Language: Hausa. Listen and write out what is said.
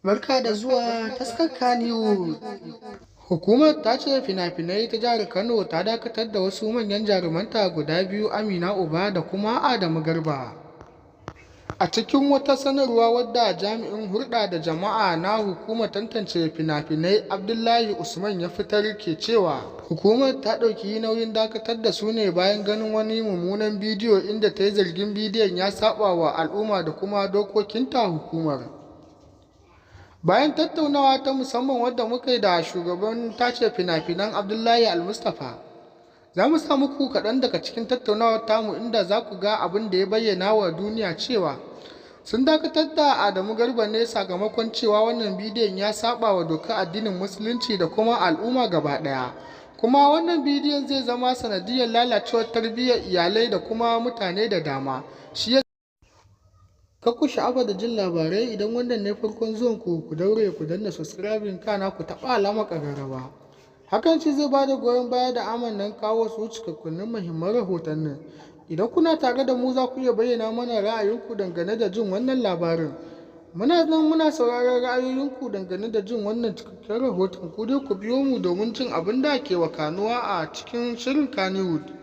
Barka da zuwa taskar Kannywood. Hukumar ta ce fina-finai ta jihar Kano ta dakatar da wasu manyan jarumanta guda biyu, Amina Uba da kuma Adamu Garba. A cikin wata sanarwa wadda jami'in hulɗa da jama'a na hukumar tantance fina-finai Abdullahi Usman ya fitar ke cewa hukumar ta ɗauki nauyin dakatar da su ne bayan ganin wani mummunan bidiyo inda ta yi zargin bidiyon ya saɓa wa al'umma da kuma dokokinta hukumar. Bayan tattaunawa ta musamman wadda muka yi da shugaban tace fina-finan Abdullahi Al-Mustapha, za mu sa muku kaɗan daga cikin tattaunawar tamu inda za ku ga abin da ya bayyana wa duniya cewa sun dakatar da Adamu Garba ne sakamakon cewa wannan bidiyon ya saba wa dokar addinin Musulunci da kuma al'umma gaba ɗaya. Kuma wannan bidiyon zai zama sanadiyar lalacewar tarbiyyar iyalai da kuma mutane da dama. Kar ku sha'afa da jin labarai idan wannan ne farkon zuwan ku daure ku danna subscribing kana ku taɓa alamar ƙararrawa. Hakan shi zai bada goyon baya da amannan kawo su cikakkunin muhimman rahotannin. Idan kuna tare da mu za ku iya bayyana mana ra'ayinku dangane da jin wannan labarin. Muna sauraron ra'ayoyinku dangane da jin wannan cikakken rahoton. Ku dai ku biyo mu domin jin abin da ke wakanuwa a cikin shirin Kannywood.